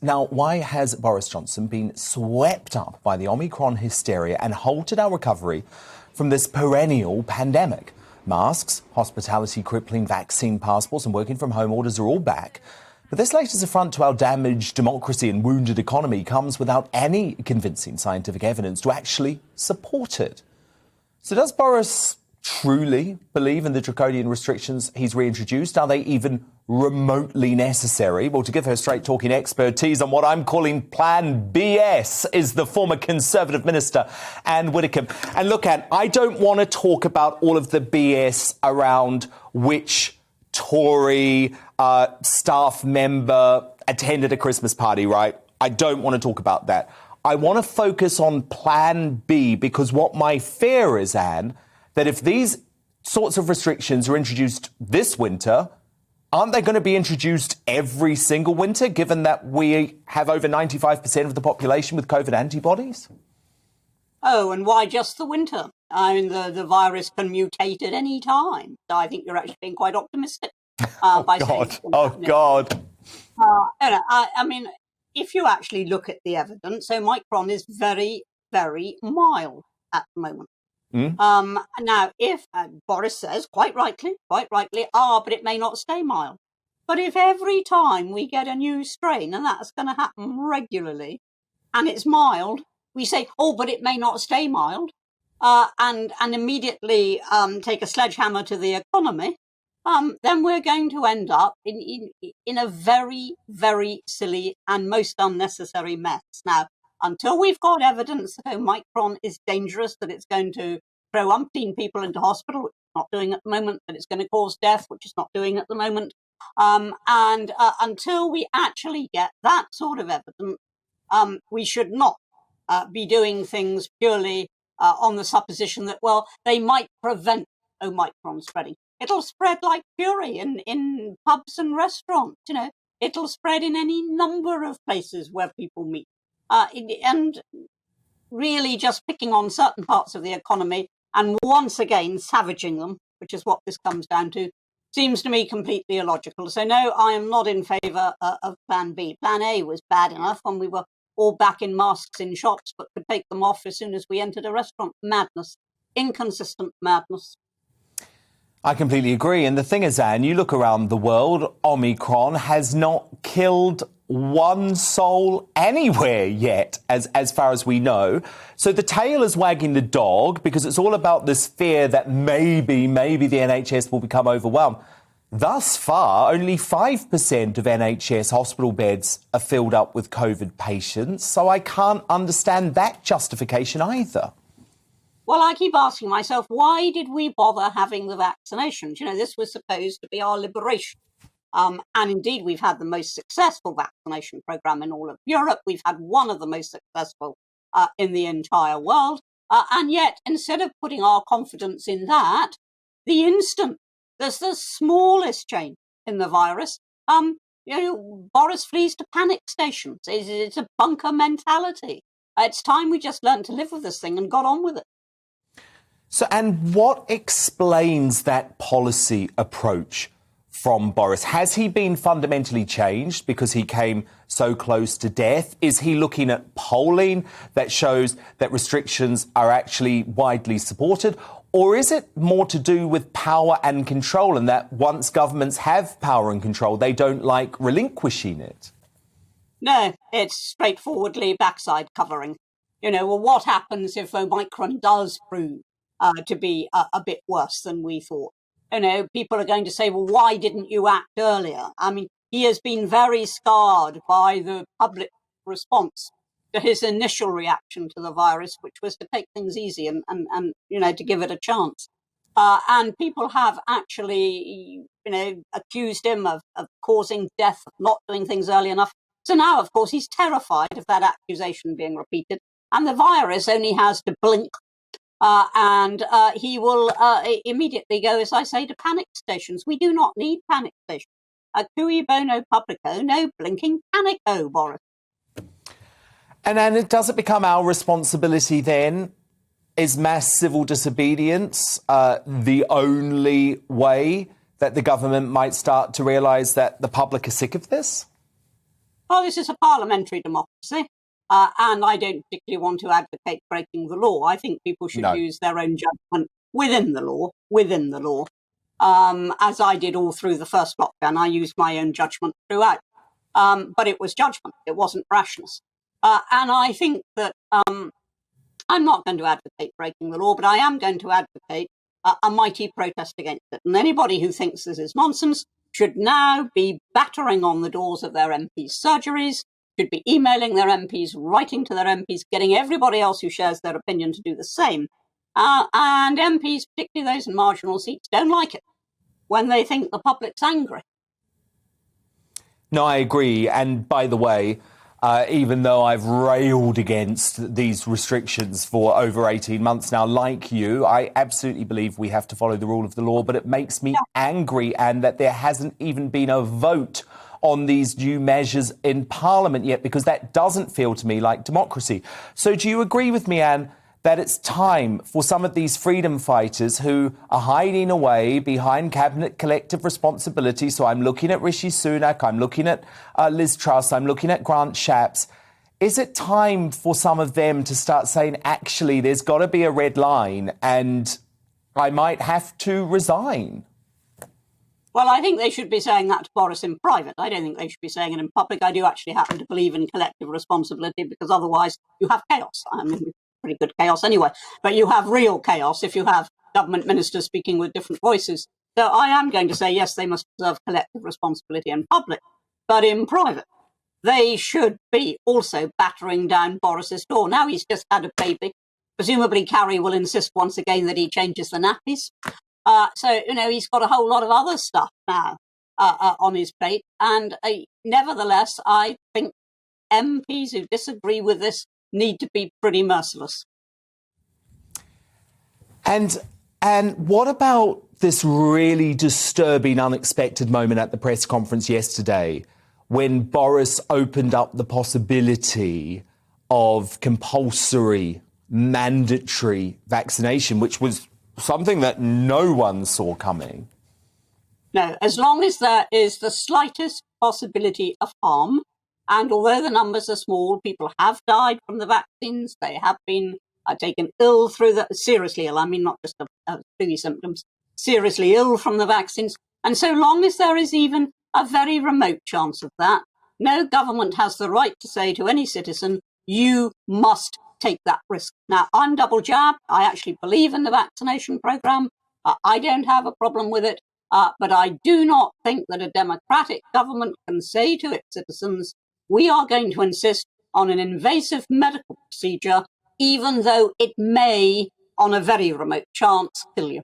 Now, why has Boris Johnson been swept up by the Omicron hysteria and halted our recovery from this perennial pandemic? Masks, hospitality crippling vaccine passports and working from home orders are all back. But this latest affront to our damaged democracy and wounded economy comes without any convincing scientific evidence to actually support it. So does Boris truly believe in the draconian restrictions he's reintroduced? Are they even remotely necessary? Well, to give her straight-talking expertise on what I'm calling Plan BS is the former Conservative Minister, Anne Widdecombe. And look, Anne, I don't want to talk about all of the BS around which Tory staff member attended a Christmas party, right? I don't want to talk about that. I want to focus on Plan B, because what my fear is, Anne, that if these sorts of restrictions are introduced this winter, aren't they going to be introduced every single winter, given that we have over 95% of the population with COVID antibodies? Oh, and why just the winter? I mean, the virus can mutate at any time. So I think you're actually being quite optimistic. God. I mean, if you actually look at the evidence, Omicron is very, very mild at the moment. Now, if Boris says, quite rightly, but it may not stay mild. But if every time we get a new strain, and that's going to happen regularly, and it's mild, we say, oh, but it may not stay mild, and immediately take a sledgehammer to the economy, then we're going to end up in a very, very silly and most unnecessary mess. Now, until we've got evidence that Omicron is dangerous, that it's going to throw umpteen people into hospital, which it's not doing at the moment, that it's going to cause death, which it's not doing at the moment, and until we actually get that sort of evidence, we should not be doing things purely on the supposition that, well, they might prevent Omicron spreading. It'll spread like fury in pubs and restaurants, you know. It'll spread in any number of places where people meet. And really just picking on certain parts of the economy and once again savaging them, which is what this comes down to, seems to me completely illogical. So no, I am not in favour of Plan B. Plan A was bad enough when we were all back in masks in shops, but could take them off as soon as we entered a restaurant. Madness. Inconsistent madness. I completely agree. And the thing is, Anne, you look around the world, Omicron has not killed one soul anywhere yet, as far as we know. So the tail is wagging the dog, because it's all about this fear that maybe the NHS will become overwhelmed. Thus far, only 5% of NHS hospital beds are filled up with COVID patients. So I can't understand that justification either. Well, I keep asking myself, why did we bother having the vaccinations? You know, this was supposed to be our liberation. And indeed, we've had the most successful vaccination program in all of Europe. We've had one of the most successful in the entire world. And yet, instead of putting our confidence in that, the instant there's the smallest change in the virus, Boris flees to panic stations. It's a bunker mentality. It's time we just learned to live with this thing and got on with it. So, and what explains that policy approach from Boris? Has he been fundamentally changed because he came so close to death? Is he looking at polling that shows that restrictions are actually widely supported? Or is it more to do with power and control, and that once governments have power and control, they don't like relinquishing it? No, it's straightforwardly backside covering. You know, well, what happens if Omicron does prove to be a bit worse than we thought? You know, people are going to say, well, why didn't you act earlier? I mean, he has been very scarred by the public response to his initial reaction to the virus, which was to take things easy and you know, to give it a chance. And people have actually, you know, accused him of causing death, of not doing things early enough. So now, of course, he's terrified of that accusation being repeated. And the virus only has to blink and he will immediately go, as I say, to panic stations. We do not need panic stations. Cui bono publico, no blinking panico, Boris. And then does it become our responsibility then? Is mass civil disobedience the only way that the government might start to realise that the public are sick of this? oh, this is a parliamentary democracy, and I don't particularly want to advocate breaking the law. I think people should use their own judgment within the law, as I did all through the first lockdown. I used my own judgment throughout, but it was judgment. It wasn't rashness. And I think that I'm not going to advocate breaking the law, but I am going to advocate a mighty protest against it. And anybody who thinks this is nonsense should now be battering on the doors of their MPs' surgeries, should be emailing their MPs, writing to their MPs, getting everybody else who shares their opinion to do the same. And MPs, particularly those in marginal seats, don't like it when they think the public's angry. No, I agree. And by the way, even though I've railed against these restrictions for over 18 months now, like you, I absolutely believe we have to follow the rule of the law. But it makes me angry, and that there hasn't even been a vote on these new measures in Parliament yet, because that doesn't feel to me like democracy. So do you agree with me, Anne, that it's time for some of these freedom fighters who are hiding away behind cabinet collective responsibility? So I'm looking at Rishi Sunak, I'm looking at Liz Truss, I'm looking at Grant Shapps. Is it time for some of them to start saying, actually, there's got to be a red line and I might have to resign? Well, I think they should be saying that to Boris in private. I don't think they should be saying it in public. I do actually happen to believe in collective responsibility, because otherwise you have chaos. I mean, pretty good chaos anyway, but you have real chaos if you have government ministers speaking with different voices. So I am going to say, yes, they must observe collective responsibility in public, but in private, they should be also battering down Boris's door. Now he's just had a baby. Presumably Carrie will insist once again that he changes the nappies. So, he's got a whole lot of other stuff now on his plate. And nevertheless, I think MPs who disagree with this need to be pretty merciless. And what about this really disturbing, unexpected moment at the press conference yesterday when Boris opened up the possibility of compulsory, mandatory vaccination, which was something that no one saw coming? No, as long as there is the slightest possibility of harm, and although the numbers are small, people have died from the vaccines. They have been taken ill through seriously ill. I mean, not just flu symptoms, seriously ill from the vaccines. And so long as there is even a very remote chance of that, no government has the right to say to any citizen, you must take that risk. Now, I'm double jabbed. I actually believe in the vaccination program. I don't have a problem with it. But I do not think that a democratic government can say to its citizens, we are going to insist on an invasive medical procedure, even though it may, on a very remote chance, kill you.